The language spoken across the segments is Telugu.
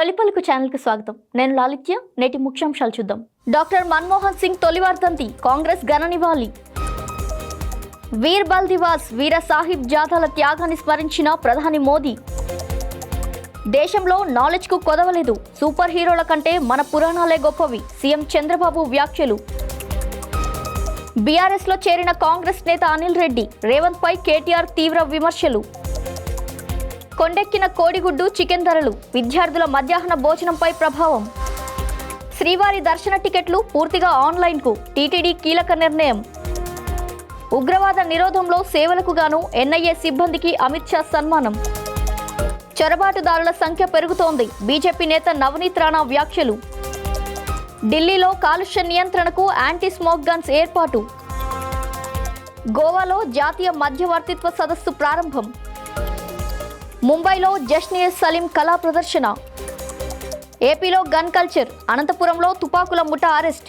తొలిపలుకు ఛానల్కి స్వాగతం. నేను లాలిత్య. నేటి ముఖ్యాంశాలు చూద్దాం. డాక్టర్ మన్మోహన్ సింగ్ తొలి వర్ధంతి, కాంగ్రెస్ ఘన నివాళి. వీర్ బల్ దివాస్, వీర సాహిబ్ జాదాల త్యాగాన్ని స్మరించిన ప్రధాని మోదీ. దేశంలో నాలెడ్జ్కు కొదవలేదు, సూపర్ హీరోల కంటే మన పురాణాలే గొప్పవి, సీఎం చంద్రబాబు వ్యాఖ్యలు. బీఆర్ఎస్లో చేరిన కాంగ్రెస్ నేత అనిల్ రెడ్డి, రేవంత్ పై కేటీఆర్ తీవ్ర విమర్శలు. కొండెక్కిన కోడిగుడ్డు చికెన్ ధరలు, విద్యార్థుల మధ్యాహ్న భోజనంపై ప్రభావం. శ్రీవారి దర్శన టికెట్లు పూర్తిగా ఆన్లైన్కు, టీటీడీ కీలక నిర్ణయం. ఉగ్రవాద నిరోధంలో సేవలకు గాను ఎన్ఐఏ సిబ్బందికి అమిత్ షా సన్మానం. చొరబాటుదారుల సంఖ్య పెరుగుతోంది, బీజేపీ నేత నవనీత్ రాణా వ్యాఖ్యలు. ఢిల్లీలో కాలుష్య నియంత్రణకు యాంటీ స్మోక్ గన్స్ ఏర్పాటు. గోవాలో జాతీయ మధ్యవర్తిత్వ సదస్సు ప్రారంభం. ముంబైలో జష్న్-ఏ-సలీం కళా ప్రదర్శన. ఏపీలో గన్ కల్చర్, అనంతపురంలో తుపాకుల ముఠా అరెస్ట్.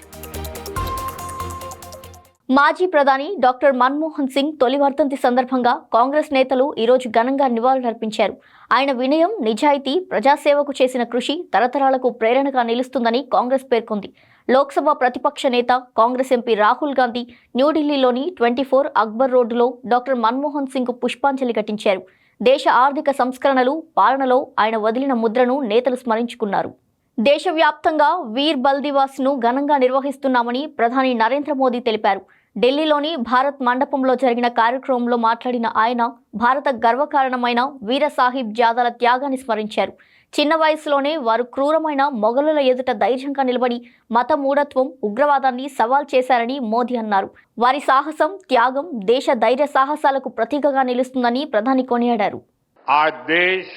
మాజీ ప్రధాని డాక్టర్ మన్మోహన్ సింగ్ తొలి వర్ధంతి సందర్భంగా కాంగ్రెస్ నేతలు ఈరోజు ఘనంగా నివాళులర్పించారు. ఆయన వినయం, నిజాయితీ, ప్రజాసేవకు చేసిన కృషి తరతరాలకు ప్రేరణగా నిలుస్తుందని కాంగ్రెస్ పేర్కొంది. లోక్సభ ప్రతిపక్ష నేత, కాంగ్రెస్ ఎంపీ రాహుల్ గాంధీ న్యూఢిల్లీలోని 24 అక్బర్ రోడ్డులో డాక్టర్ మన్మోహన్ సింగ్కు పుష్పాంజలి ఘటించారు. దేశ ఆర్థిక సంస్కరణలు, పాలనలో ఆయన వదిలిన ముద్రను నేతలు స్మరించుకున్నారు. దేశవ్యాప్తంగా వీర్ బల్ దివాస్ను ఘనంగా నిర్వహిస్తున్నామని ప్రధాని నరేంద్ర మోదీ తెలిపారు. ఢిల్లీలోని భారత్ మండపంలో జరిగిన కార్యక్రమంలో మాట్లాడిన ఆయన భారత గర్వకారణమైన వీర సాహిబ్ జాదాల త్యాగాన్ని స్మరించారు. చిన్న వయసులోనే వారు క్రూరమైన మొఘలుల ఎదుట ధైర్యంగా నిలబడి మత మూఢత్వం, ఉగ్రవాదాన్ని సవాల్ చేశారని మోదీ అన్నారు. వారి సాహసం, త్యాగం దేశ ధైర్య సాహసాలకు ప్రతీకగా నిలుస్తుందని ప్రధాని కొనియాడారు. आज देश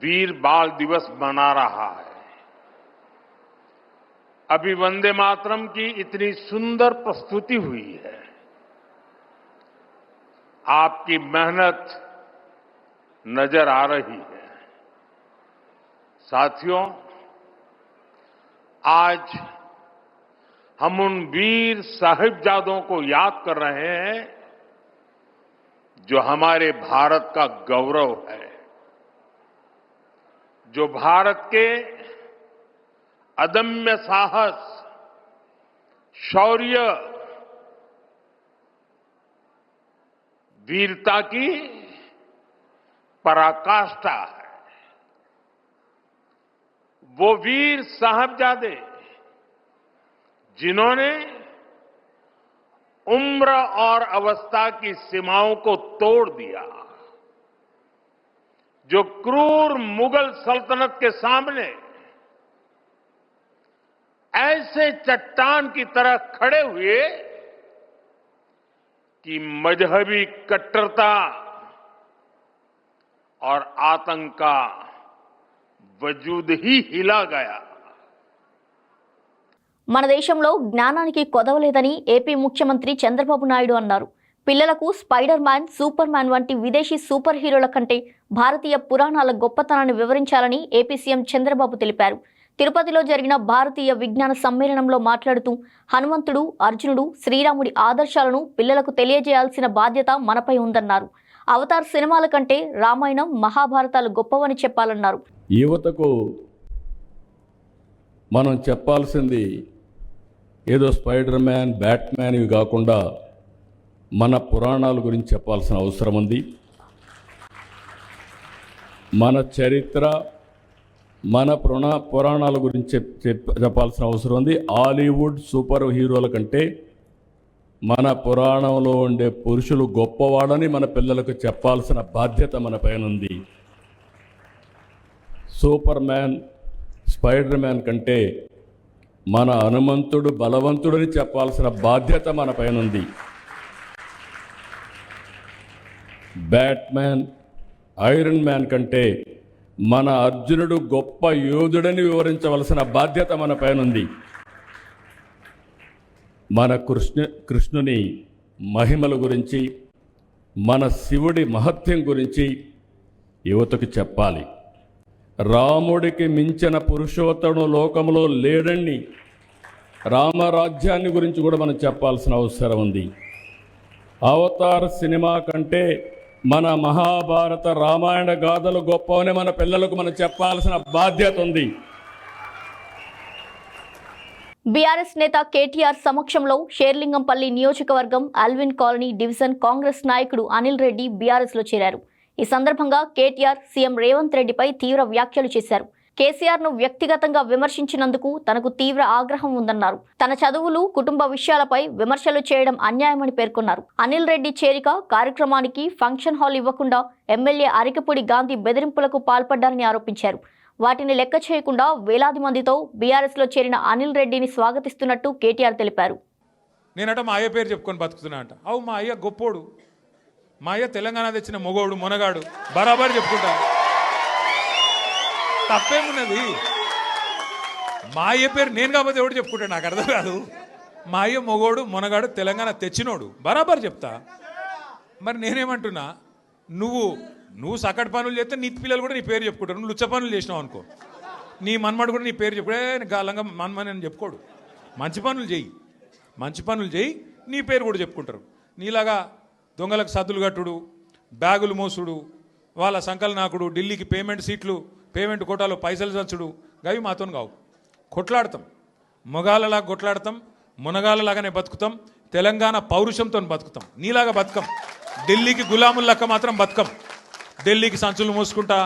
वीर बाल दिवस मना रहा है. अभी वंदे मातरम की इतनी सुंदर प्रस्तुति हुई है. आपकी मेहनत नजर आ रही है. साथियों, आज हम उन वीर साहिबजादों को याद कर रहे हैं जो हमारे भारत का गौरव है, जो भारत के अदम्य साहस, शौर्य, वीरता की पराकाष्ठा है. वो वीर साहबजादे जिन्होंने उम्र और अवस्था की सीमाओं को तोड़ दिया, जो क्रूर मुगल सल्तनत के सामने ऐसे चट्टान की तरह खड़े हुए कि मजहबी कट्टरता और आतंक का वजूद ही हिला गया. మన దేశంలో జ్ఞానానికి కొదవలేదని ఏపీ ముఖ్యమంత్రి చంద్రబాబు నాయుడు అన్నారు. పిల్లలకు స్పైడర్ మ్యాన్, సూపర్ మ్యాన్ వంటి విదేశీ సూపర్ హీరోల కంటే భారతీయ పురాణాల గొప్పతనాన్ని వివరించాలని ఏపీ సీఎం చంద్రబాబు తెలిపారు. తిరుపతిలో జరిగిన భారతీయ విజ్ఞాన సమ్మేళనంలో మాట్లాడుతూ హనుమంతుడు, అర్జునుడు, శ్రీరాముడి ఆదర్శాలను పిల్లలకు తెలియజేయాల్సిన బాధ్యత మనపై ఉందన్నారు. అవతార్ సినిమాల కంటే రామాయణం, మహాభారతాలు గొప్పవని చెప్పాలన్నారు. యువతకు మనం చెప్పాల్సింది ఏదో స్పైడర్ మ్యాన్, బ్యాట్ మ్యాన్ ఇవి కాకుండా మన పురాణాల గురించి చెప్పాల్సిన అవసరం ఉంది. మన చరిత్ర, మన పురాణాల గురించి చెప్పాల్సిన అవసరం ఉంది. హాలీవుడ్ సూపర్ హీరోల కంటే మన పురాణంలో ఉండే పురుషులు గొప్పవాడని మన పిల్లలకు చెప్పాల్సిన బాధ్యత మన పైన ఉంది. సూపర్ మ్యాన్, స్పైడర్ మ్యాన్ కంటే మన హనుమంతుడు బలవంతుడని చెప్పాల్సిన బాధ్యత మన పైన ఉంది. బ్యాట్ మ్యాన్, ఐరన్ మ్యాన్ కంటే మన అర్జునుడు గొప్ప యోధుడని వివరించవలసిన బాధ్యత మన పైన ఉంది. మన కృష్ణుని మహిమల గురించి, మన శివుడి మహత్యం గురించి యువతకు చెప్పాలి. రాముడికి మించిన పురుషోత్తముడు లోకంలో లేడని రామరాజ్యాన్ని గురించి కూడా మనం చెప్పాల్సిన అవసరం ఉంది. అవతార్ సినిమా కంటే మన మహాభారత రామాయణ గాథలు గొప్పవని మన పిల్లలకు మనం చెప్పాల్సిన బాధ్యత ఉంది. బీఆర్ఎస్ నేత కేటీఆర్ సమక్షంలో షేర్లింగంపల్లి నియోజకవర్గం అల్విన్ కాలనీ డివిజన్ కాంగ్రెస్ నాయకుడు అనిల్ రెడ్డి బీఆర్ఎస్లో చేరారు. ఈ సందర్భంగా కేటీఆర్ సీఎం రేవంత్ రెడ్డిపై తీవ్ర వ్యాఖ్యలు చేశారు. కేసీఆర్ను వ్యక్తిగతంగా విమర్శించినందుకు తనకు తీవ్ర ఆగ్రహం ఉందన్నారు. తన చదువులు, కుటుంబ విషయాలపై విమర్శలు చేయడం అన్యాయమని పేర్కొన్నారు. అనిల్ రెడ్డి చేరిక కార్యక్రమానికి ఫంక్షన్ హాల్ ఇవ్వకుండా ఎమ్మెల్యే అరికపూడి గాంధీ బెదిరింపులకు పాల్పడ్డారని ఆరోపించారు. వాటిని లెక్క చేయకుండా వేలాది మందితో బీఆర్ఎస్లో చేరిన అనిల్ రెడ్డిని స్వాగతిస్తున్నట్టు కేటీఆర్ తెలిపారు. నేనట మా అయ్య పేరు చెప్పుకొని బతుకుతున్నా అంట. అవు మా అయ్య గొప్పోడు, మా అయ్య తెలంగాణ తెచ్చిన మొగోడు మునగాడు, బరాబర్ చెప్పుకుంటా. తప్పేమున్నది? మా అయ్య పేరు నేను కాకపోతే ఎవడు చెప్పుకుంటా, నాకు అర్థం కాదు. మా అయ్య మొగోడు మునగాడు తెలంగాణ తెచ్చినోడు, బరాబర్ చెప్తా. మరి నేనేమంటున్నా, నువ్వు సకటి పనులు చేస్తే నీ పిల్లలు కూడా నీ పేరు చెప్పుకుంటారు. నువ్వు లుచ్చ పనులు చేసినావు అనుకో, నీ మన్మడు కూడా నీ పేరు చెప్పుడే గాలంగా మన్మని అని చెప్పుకోడు. మంచి పనులు చేయి నీ పేరు కూడా చెప్పుకుంటారు. నీలాగా దొంగలకు సద్దులు కట్టుడు, బ్యాగులు మోసుడు, వాళ్ళ సంకల్ నాకుడు, ఢిల్లీకి పేమెంట్ కోటాలో పైసలు చంచుడు, గవి మాతో కావు. కొట్లాడతాం, మొగాళ్ళలాగా కొట్లాడతాం, మునగాళ్ళలాగానే బతుకుతాం, తెలంగాణ పౌరుషంతో బతుకుతాం. నీలాగా బతుకం, ఢిల్లీకి గులాములక్క మాత్రం బతుకం. ఢిల్లీకి సంచులు మోసుకుంటా,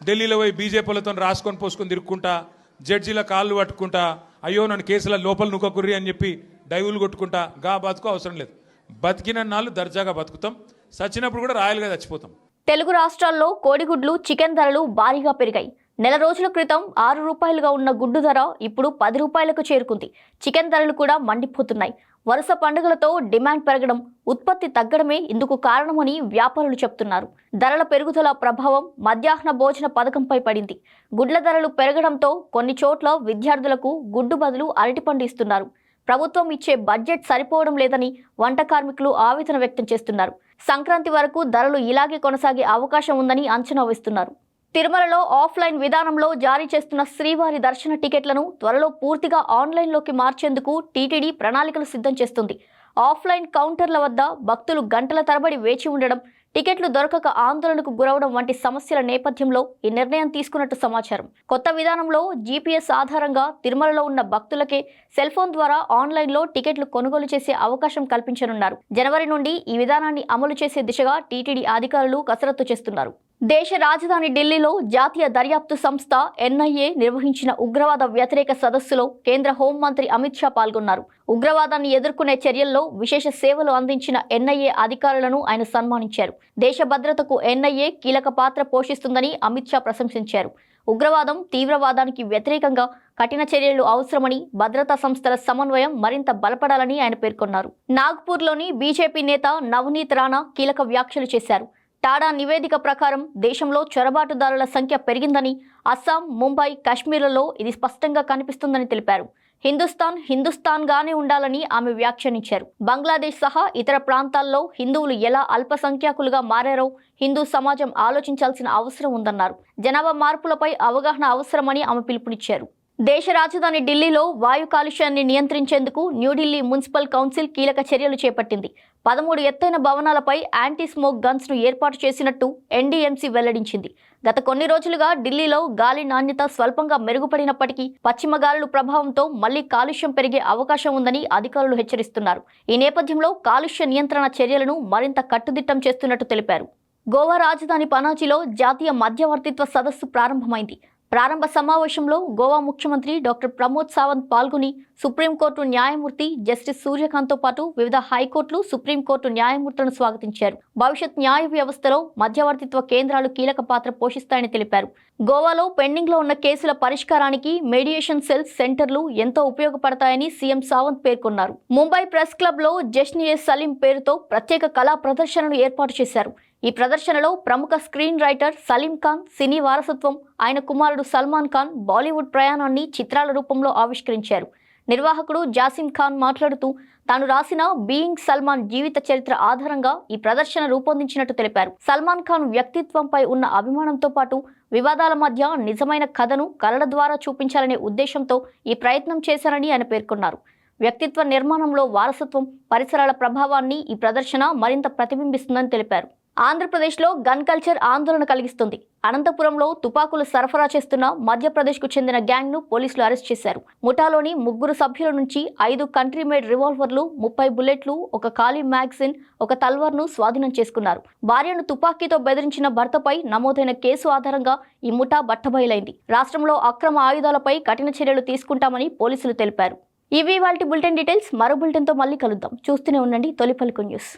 ఢిల్లీలో పోయి బీజేపీలతో రాసుకొని పోసుకొని తిరుక్కుంటా, జడ్జీల కాళ్ళు పట్టుకుంటా, అయ్యో నన్ను కేసుల లోపల నుక్కకుర్రి అని చెప్పి డైవులు కొట్టుకుంటా, గా బతుకు అవసరం లేదు. బతికిన నాళ్ళు దర్జాగా బతుకుతాం, చచ్చినప్పుడు కూడా రాయలుగా చచ్చిపోతాం. తెలుగు రాష్ట్రాల్లో కోడిగుడ్లు, చికెన్ ధరలు భారీగా పెరిగాయి. నెల రోజుల క్రితం 6 రూపాయలుగా ఉన్న గుడ్డు ధర ఇప్పుడు 10 రూపాయలకు చేరుకుంది. చికెన్ ధరలు కూడా మండిపోతున్నాయి. వరుస పండుగలతో డిమాండ్ పెరగడం, ఉత్పత్తి తగ్గడమే ఇందుకు కారణమని వ్యాపారులు చెప్తున్నారు. ధరల పెరుగుదల ప్రభావం మధ్యాహ్న భోజన పథకంపై పడింది. గుడ్ల ధరలు పెరగడంతో కొన్ని చోట్ల విద్యార్థులకు గుడ్డు బదులు అరటిపండు ఇస్తున్నారు. ప్రభుత్వం ఇచ్చే బడ్జెట్ సరిపోవడం లేదని వంట కార్మికులు ఆవేదన వ్యక్తం చేస్తున్నారు. సంక్రాంతి వరకు ధరలు ఇలాగే కొనసాగే అవకాశం ఉందని అంచనా వేస్తున్నారు. తిరుమలలో ఆఫ్లైన్ విధానంలో జారీ చేస్తున్న శ్రీవారి దర్శన టికెట్లను త్వరలో పూర్తిగా ఆన్లైన్లోకి మార్చేందుకు టీటీడీ ప్రణాళికలు సిద్ధం చేస్తుంది. ఆఫ్లైన్ కౌంటర్ల వద్ద భక్తులు గంటల తరబడి వేచి ఉండడం, టికెట్లు దొరకక ఆందోళనకు గురవడం వంటి సమస్యల నేపథ్యంలో ఈ నిర్ణయం తీసుకున్నట్టు సమాచారం. కొత్త విధానంలో జీపీఎస్ ఆధారంగా తిరుమలలో ఉన్న భక్తులకే సెల్ ఫోన్ ద్వారా ఆన్లైన్లో టికెట్లు కొనుగోలు చేసే అవకాశం కల్పించనున్నారు. జనవరి నుండి ఈ విధానాన్ని అమలు చేసే దిశగా టీటీడీ అధికారులు కసరత్తు చేస్తున్నారు. దేశ రాజధాని ఢిల్లీలో జాతీయ దర్యాప్తు సంస్థ ఎన్ఐఏ నిర్వహించిన ఉగ్రవాద వ్యతిరేక సదస్సులో కేంద్ర హోంమంత్రి అమిత్ షా పాల్గొన్నారు. ఉగ్రవాదాన్ని ఎదుర్కొనే చర్యల్లో విశేష సేవలు అందించిన ఎన్ఐఏ అధికారులను ఆయన సన్మానించారు. దేశ భద్రతకు ఎన్ఐఏ కీలక పాత్ర పోషిస్తుందని అమిత్ షా ప్రశంసించారు. ఉగ్రవాదం, తీవ్రవాదానికి వ్యతిరేకంగా కఠిన చర్యలు అవసరమని, భద్రతా సంస్థల సమన్వయం మరింత బలపడాలని ఆయన పేర్కొన్నారు. నాగ్పూర్లోని బీజేపీ నేత నవనీత్ రాణా కీలక వ్యాఖ్యలు చేశారు. టాడా నివేదిక ప్రకారం దేశంలో చొరబాటుదారుల సంఖ్య పెరిగిందని, అస్సాం, ముంబై, కాశ్మీర్లలో ఇది స్పష్టంగా కనిపిస్తుందని తెలిపారు. హిందుస్థాన్గానే ఉండాలని ఆమె వ్యాఖ్యానించారు. బంగ్లాదేశ్ సహా ఇతర ప్రాంతాల్లో హిందువులు ఎలా అల్పసంఖ్యాకులుగా మారారో హిందూ సమాజం ఆలోచించాల్సిన అవసరం ఉందన్నారు. జనాభా మార్పులపై అవగాహన అవసరమని ఆమె పిలుపునిచ్చారు. దేశ రాజధాని ఢిల్లీలో వాయు కాలుష్యాన్ని నియంత్రించేందుకు న్యూఢిల్లీ మున్సిపల్ కౌన్సిల్ కీలక చర్యలు చేపట్టింది. 13 ఎత్తైన భవనాలపై యాంటీ స్మోక్ గన్స్ ను ఏర్పాటు చేసినట్టు ఎన్డీఎంసీ వెల్లడించింది. గత కొన్ని రోజులుగా ఢిల్లీలో గాలి నాణ్యత స్వల్పంగా మెరుగుపడినప్పటికీ పశ్చిమ గాలుల ప్రభావంతో మళ్లీ కాలుష్యం పెరిగే అవకాశం ఉందని అధికారులు హెచ్చరిస్తున్నారు. ఈ నేపథ్యంలో కాలుష్య నియంత్రణ చర్యలను మరింత కట్టుదిట్టం చేస్తున్నట్టు తెలిపారు. గోవా రాజధాని పనాజీలో జాతీయ మధ్యవర్తిత్వ సదస్సు ప్రారంభమైంది. ప్రారంభ సమావేశంలో గోవా ముఖ్యమంత్రి డాక్టర్ ప్రమోద్ సావంత్ పాల్గొని సుప్రీంకోర్టు న్యాయమూర్తి జస్టిస్ సూర్యకాంత్తో పాటు వివిధ హైకోర్టులు, సుప్రీంకోర్టు న్యాయమూర్తులను స్వాగతించారు. భవిష్యత్ న్యాయ వ్యవస్థలో మధ్యవర్తిత్వ కేంద్రాలు కీలక పాత్ర పోషిస్తాయని తెలిపారు. గోవాలో పెండింగ్లో ఉన్న కేసుల పరిష్కారానికి మీడియేషన్ సెల్స్, సెంటర్లు ఎంతో ఉపయోగపడతాయని సీఎం సావంత్ పేర్కొన్నారు. ముంబై ప్రెస్ క్లబ్లో జశ్న్-ఏ-సలీం పేరుతో ప్రత్యేక కళా ప్రదర్శనను ఏర్పాటు చేశారు. ఈ ప్రదర్శనలో ప్రముఖ స్క్రీన్ రైటర్ సలీం ఖాన్ సినీ వారసత్వం, ఆయన కుమారుడు సల్మాన్ ఖాన్ బాలీవుడ్ ప్రయాణాన్ని చిత్రాల రూపంలో ఆవిష్కరించారు. నిర్వాహకుడు జాసిం ఖాన్ మాట్లాడుతూ తాను రాసిన బీయింగ్ సల్మాన్ జీవిత చరిత్ర ఆధారంగా ఈ ప్రదర్శన రూపొందించినట్టు తెలిపారు. సల్మాన్ ఖాన్ వ్యక్తిత్వంపై ఉన్న అభిమానంతో పాటు వివాదాల మధ్య నిజమైన కథను కళల ద్వారా చూపించాలనే ఉద్దేశంతో ఈ ప్రయత్నం చేశారని ఆయన పేర్కొన్నారు. వ్యక్తిత్వ నిర్మాణంలో వారసత్వం, పరిసరాల ప్రభావాన్ని ఈ ప్రదర్శన మరింత ప్రతిబింబిస్తుందని తెలిపారు. ఆంధ్రప్రదేశ్లో గన్ కల్చర్ ఆందోళన కలిగిస్తుంది. అనంతపురంలో తుపాకులు సరఫరా చేస్తున్న మధ్యప్రదేశ్కు చెందిన గ్యాంగ్ను పోలీసులు అరెస్ట్ చేశారు. ముఠాలోని 3 సభ్యుల నుంచి 5 కంట్రీ మేడ్ రివాల్వర్లు, 30 బుల్లెట్లు, ఒక ఖాళీ మ్యాగజిన్, ఒక తల్వార్ను స్వాధీనం చేసుకున్నారు. భార్యను తుపాకీతో బెదిరించిన భర్తపై నమోదైన కేసు ఆధారంగా ఈ ముఠా బట్టబయలైంది. రాష్ట్రంలో అక్రమ ఆయుధాలపై కఠిన చర్యలు తీసుకుంటామని పోలీసులు తెలిపారు. ఇవి ఇవాల్టి బులెటిన్ డీటెయిల్స్. మరో బులెటిన్తో మళ్ళీ కలుద్దాం. చూస్తూనే ఉండండి తొలి పలుకు న్యూస్.